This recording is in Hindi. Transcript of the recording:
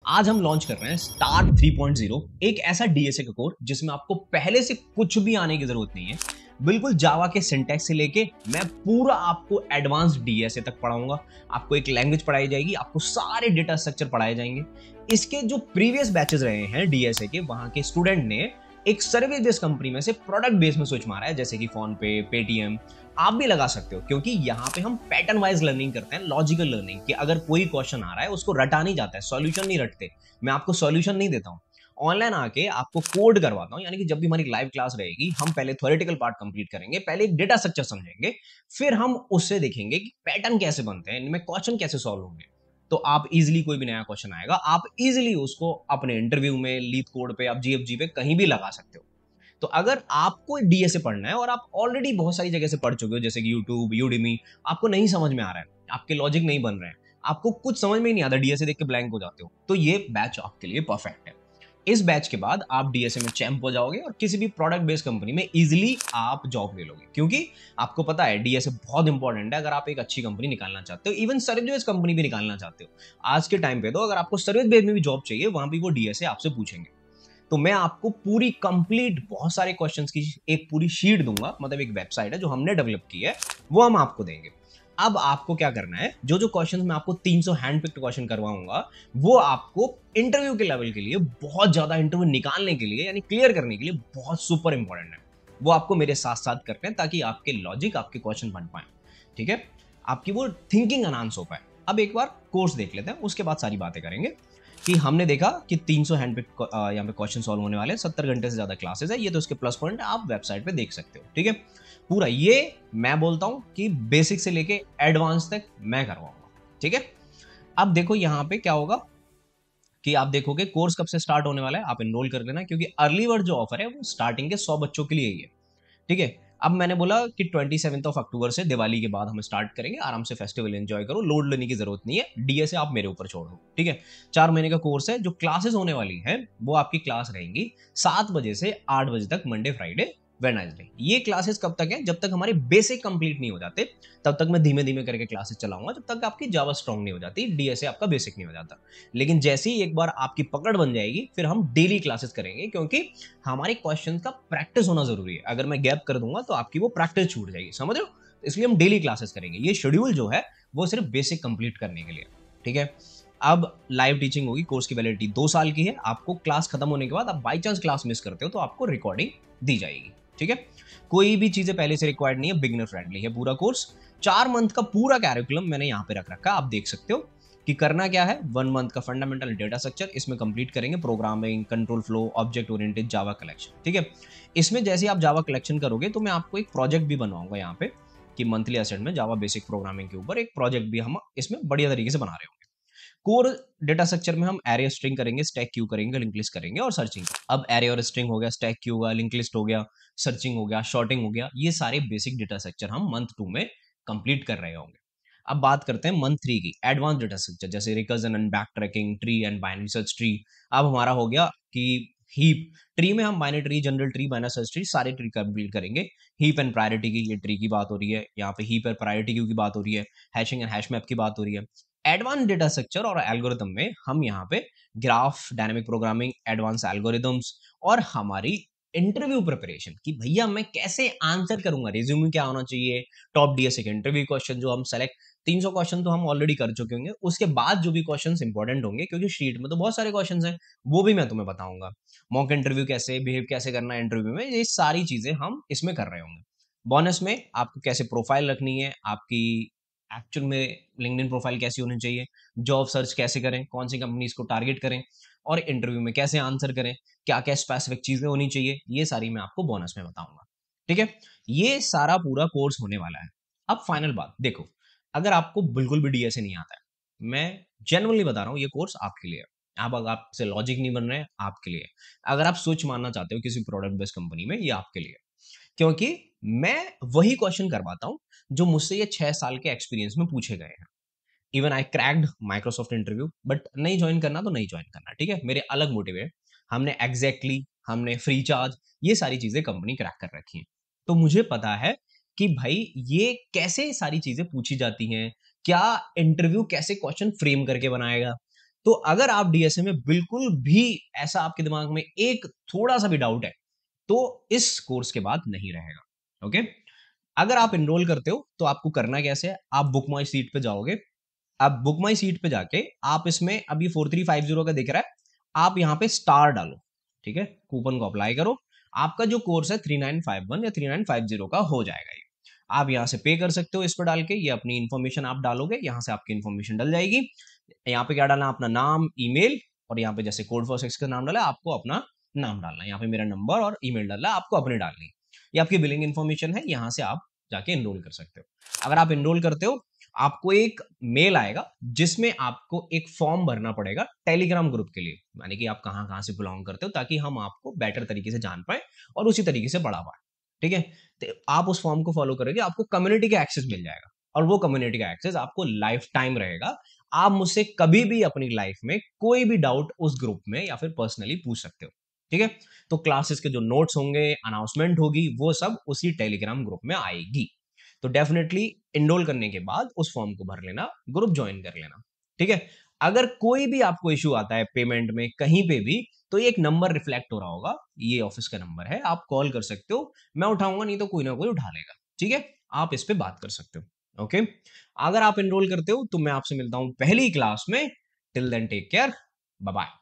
आज हम लॉन्च कर रहे हैं स्टार 3.0, एक ऐसा डीएसए का कोर्स जिसमें आपको पहले से कुछ भी आने की जरूरत नहीं है। बिल्कुल जावा के सिंटैक्स से लेके मैं पूरा आपको एडवांस डीएसए तक पढ़ाऊंगा। आपको एक लैंग्वेज पढ़ाई जाएगी, आपको सारे डेटा स्ट्रक्चर पढ़ाए जाएंगे। इसके जो प्रीवियस बैचेस रहे हैं डीएसए के, वहां के स्टूडेंट ने एक सर्विस बेस्ड कंपनी में से प्रोडक्ट बेस में स्विच मारा है, जैसे कि फोन पे, पेटीएम। आप भी लगा सकते हो, क्योंकि यहाँ पे हम पैटर्न वाइज लर्निंग करते हैं, लॉजिकल लर्निंग, कि अगर कोई क्वेश्चन आ रहा है उसको रटा नहीं जाता है, सॉल्यूशन नहीं रटते। मैं आपको सॉल्यूशन नहीं देता हूँ, ऑनलाइन आके आपको कोड करवाता हूँ। यानी कि जब भी हमारी लाइव क्लास रहेगी, हम पहले थ्योरेटिकल पार्ट कंप्लीट करेंगे, पहले एक डेटा स्ट्रक्चर समझेंगे, फिर हम उससे देखेंगे कि पैटर्न कैसे बनते हैं, इनमें क्वेश्चन कैसे सॉल्व होंगे। तो आप इजीली, कोई भी नया क्वेश्चन आएगा, आप इजीली उसको अपने इंटरव्यू में, लीड कोड पे, आप जीएफजी पे कहीं भी लगा सकते हो। तो अगर आपको डीएसए पढ़ना है और आप ऑलरेडी बहुत सारी जगह से पढ़ चुके हो, जैसे कि यूट्यूब, यूडेमी, आपको नहीं समझ में आ रहा है, आपके लॉजिक नहीं बन रहे हैं, आपको कुछ समझ में ही नहीं आता, डीएसए देख के ब्लैंक हो जाते हो, तो ये बैच आपके लिए परफेक्ट है। इस बैच के बाद आप डीएसए में चैंप हो जाओगे और किसी भी प्रोडक्ट बेस्ड कंपनी में इजीली आप जॉब ले लोगे, क्योंकि आपको पता है डीएसए बहुत इंपॉर्टेंट है अगर आप एक अच्छी कंपनी निकालना चाहते हो, इवन सर्विस बेस्ड कंपनी भी निकालना चाहते हो। आज के टाइम पे तो अगर आपको सर्विस बेस्ड में भी जॉब चाहिए, वहां भी वो डीएसए आपसे पूछेंगे। तो मैं आपको पूरी कंप्लीट बहुत सारे क्वेश्चंस की एक पूरी शीट दूंगा, मतलब एक वेबसाइट है जो हमने डेवलप की है, वो हम आपको देंगे। अब आपको क्या करना है, जो जो क्वेश्चंस मैं आपको 300 हैंड पिक्ड क्वेश्चन करवाऊंगा, वो आपको इंटरव्यू के लेवल के लिए, बहुत ज्यादा इंटरव्यू निकालने के लिए, यानी क्लियर करने के लिए बहुत सुपर इंपॉर्टेंट है। वो आपको मेरे साथ साथ करते हैं, ताकि आपके लॉजिक, आपके क्वेश्चन बन पाए, ठीक है, आपकी वो थिंकिंग एनहांस हो पाए। अब एक बार कोर्स देख लेते हैं, उसके बाद सारी बातें करेंगे। कि हमने देखा कि 300 हैंड पे यहाँ पे क्वेश्चन सॉल्व होने वाले हैं, 70 घंटे से ज्यादा क्लासेस है, ये तो इसके प्लस पॉइंट है, आप वेबसाइट पे देख सकते हो, ठीक है। पूरा ये मैं बोलता हूँ कि बेसिक से लेके एडवांस तक मैं करवाऊंगा, ठीक है। अब देखो यहाँ पे क्या होगा कि आप देखोगे कोर्स कब से स्टार्ट होने वाला है, आप एनरोल कर लेना, क्योंकि अर्ली बर्ड जो ऑफर है वो स्टार्टिंग के 100 बच्चों के लिए ही है, ठीक है। अब मैंने बोला कि 27 अक्टूबर से, दिवाली के बाद हम स्टार्ट करेंगे, आराम से फेस्टिवल एंजॉय करो, लोड लेने की जरूरत नहीं है, डीएसए आप मेरे ऊपर छोड़ दो, ठीक है। 4 महीने का कोर्स है, जो क्लासेस होने वाली है वो आपकी क्लास रहेंगी 7 बजे से 8 बजे तक, मंडे, फ्राइडे, वेडनेसडे। ये क्लासेस कब तक है, जब तक हमारे बेसिक कंप्लीट नहीं हो जाते, तब तक मैं धीमे धीमे करके क्लासेस चलाऊंगा, जब तक आपकी जावा स्ट्रांग नहीं हो जाती, डीएसए आपका बेसिक नहीं हो जाता। लेकिन जैसे ही एक बार आपकी पकड़ बन जाएगी, फिर हम डेली क्लासेस करेंगे, क्योंकि हमारे क्वेश्चन का प्रैक्टिस होना जरूरी है। अगर मैं गैप कर दूंगा तो आपकी वो प्रैक्टिस छूट जाएगी, समझ रहे हो। इसलिए हम डेली क्लासेस करेंगे, ये शेड्यूल जो है वो सिर्फ बेसिक कंप्लीट करने के लिए, ठीक है। अब लाइव टीचिंग होगी, कोर्स की वैलिडिटी 2 साल की है। आपको क्लास खत्म होने के बाद, आप बाई चांस क्लास मिस करते हो, तो आपको रिकॉर्डिंग दी जाएगी, ठीक है। कोई भी चीजें पहले से रिक्वायर्ड नहीं है, बिगिनर फ्रेंडली है पूरा कोर्स। 4 मंथ का पूरा कैरिकुलम मैंने यहाँ पे रख रखा है, आप देख सकते हो कि करना क्या है। 1 मंथ का फंडामेंटल डेटा स्ट्रक्चर, इसमें कंप्लीट करेंगे programming, control flow, object oriented, जावा कलेक्शन, ठीक है। इसमें जैसे आप जावा कलेक्शन करोगे, तो मैं आपको एक प्रोजेक्ट भी बनवाऊंगा यहाँ पे, कि मंथली असेट में जावा बेसिक प्रोग्रामिंग के ऊपर एक प्रोजेक्ट भी हम इसमें बढ़िया तरीके से बना रहे होंगे। कोर डेटा स्ट्रक्चर में हम एरे स्ट्रिंग करेंगे, स्टैक क्यू करेंगे, लिंक लिस्ट करेंगे और सर्चिंग। अब एरे और स्ट्रिंग हो गया, स्टैक क्यू हो गया, लिंक लिस्ट हो गया, सर्चिंग हो गया, शॉर्टिंग हो गया, ये सारे बेसिक डेटा स्ट्रक्चर हम मंथ 2 में कंप्लीट कर रहे होंगे। अब बात करते हैं मंथ 3 की, एडवांस डेटा स्ट्रक्चर, जैसे recursion and back tracking, tree and binary search tree. अब हमारा हो गया कि हीप ट्री में हम binary tree, general tree, binary search tree, सारे ट्री कंप्लीट करेंगे। हीप एंड प्रायोरिटी की, ये ट्री की बात हो रही है, यहाँ पे हीप एंड प्रायोरिटी क्यू की बात हो रही है, हैशिंग एंड हैश मैप की बात हो रही है। एडवांस डेटा स्ट्रक्चर और एल्गोरिथम में हम यहाँ पे graph, dynamic programming, advance algorithms, और हमारी इंटरव्यू प्रिपरेशन, कि भैया मैं कैसे आंसर करूंगा, रिज्यूमे क्या होना चाहिए, टॉप डीएसए के इंटरव्यू क्वेश्चन जो हम सेलेक्ट, 300 क्वेश्चन तो हम ऑलरेडी कर चुके होंगे, उसके बाद जो भी क्वेश्चन इंपॉर्टेंट होंगे, क्योंकि शीट में तो बहुत सारे क्वेश्चन हैं, वो भी मैं तुम्हें बताऊंगा। मॉक इंटरव्यू कैसे बिहेव कैसे करना है इंटरव्यू में, ये सारी चीजें हम इसमें कर रहे होंगे। बोनस में आपको कैसे प्रोफाइल रखनी है, आपकी एक्चुअल में लिंक्डइन प्रोफाइल कैसी होनी चाहिए, जॉब सर्च कैसे करें, कौन सी कंपनीज को टारगेट करें, और इंटरव्यू में कैसे आंसर करें, क्या क्या स्पेसिफिक चीजें होनी चाहिए, ये सारी मैं आपको बोनस में बताऊंगा, ठीक है। ये सारा पूरा कोर्स होने वाला है। अब फाइनल बात देखो, अगर आपको बिल्कुल भी डीएसए नहीं आता है, मैं जेन्युइनली बता रहा हूँ, ये कोर्स आपके लिए है। आप, अगर आपसे लॉजिक नहीं बन रहे हैं, आपके लिए। अगर आप स्विच मारना चाहते हो किसी प्रोडक्ट बेस्ड कंपनी में, ये आपके लिए, क्योंकि मैं वही क्वेश्चन करवाता हूं जो मुझसे ये 6 साल के एक्सपीरियंस में पूछे गए हैं। Even I cracked Microsoft interview, but नहीं ज्वाइन करना तो नहीं ज्वाइन करना, ठीक है, मेरे अलग मोटिव है। हमने एग्जैक्टली हमने फ्री चार्ज, ये सारी चीजें कंपनी क्रैक कर रखी है, तो मुझे पता है कि भाई ये कैसे सारी चीजें पूछी जाती हैं, क्या इंटरव्यू कैसे क्वेश्चन फ्रेम करके बनाएगा। तो अगर आप डीएसए में बिल्कुल भी ऐसा आपके दिमाग में एक थोड़ा सा भी डाउट है, तो इस कोर्स के बाद नहीं रहेगा। ओके, अगर आप इनरोल करते हो तो आपको करना कैसे है, आप बुक माई सीट पे जाओगे। आप बुक माई सीट पे जाके आप इसमें अभी 4350 का दिख रहा है, आप यहाँ पे स्टार डालो। ठीक है, कूपन को अप्लाई करो, आपका जो कोर्स है 3951 या 3950 का हो जाएगा ये। आप यहाँ से पे कर सकते हो इस पर डाल के, ये अपनी इन्फॉर्मेशन आप डालोगे, यहाँ से आपकी इन्फॉर्मेशन डल जाएगी। यहाँ पे क्या डालना, अपना नाम, ईमेल, और यहाँ पे जैसे कोड फॉर सेक्स का नाम डाला, आपको अपना नाम डालना है। यहाँ पे मेरा नंबर और ईमेल डालना है, आपको अपने डालनी है। ये आपकी बिलिंग इन्फॉर्मेशन है, यहाँ से आप जाके इनरोल कर सकते हो। अगर आप इनरोल करते हो, आपको एक मेल आएगा जिसमें आपको एक फॉर्म भरना पड़ेगा टेलीग्राम ग्रुप के लिए, यानी कि आप कहाँ कहाँ से बिलोंग करते हो, ताकि हम आपको बेटर तरीके से जान पाए और उसी तरीके से बढ़ा पाए। ठीक है, तो आप उस फॉर्म को फॉलो करोगे, आपको कम्युनिटी का एक्सेस मिल जाएगा, और वो कम्युनिटी का एक्सेस आपको लाइफ टाइम रहेगा। आप मुझसे कभी भी अपनी लाइफ में कोई भी डाउट उस ग्रुप में या फिर पर्सनली पूछ सकते हो। ठीक है, तो क्लासेस के जो नोट्स होंगे, अनाउंसमेंट होगी, वो सब उसी टेलीग्राम ग्रुप में आएगी। तो डेफिनेटली इनरोल करने के बाद उस फॉर्म को भर लेना, ग्रुप ज्वाइन कर लेना। ठीक है, अगर कोई भी आपको इश्यू आता है पेमेंट में कहीं पे भी, तो ये एक नंबर रिफ्लेक्ट हो रहा होगा, ये ऑफिस का नंबर है, आप कॉल कर सकते हो। मैं उठाऊंगा नहीं तो कोई ना कोई उठा लेगा। ठीक है, आप इस पे बात कर सकते हो। ओके, अगर आप इनरोल करते हो तो मैं आपसे मिलता हूं पहली क्लास में। Till then take care, bye bye.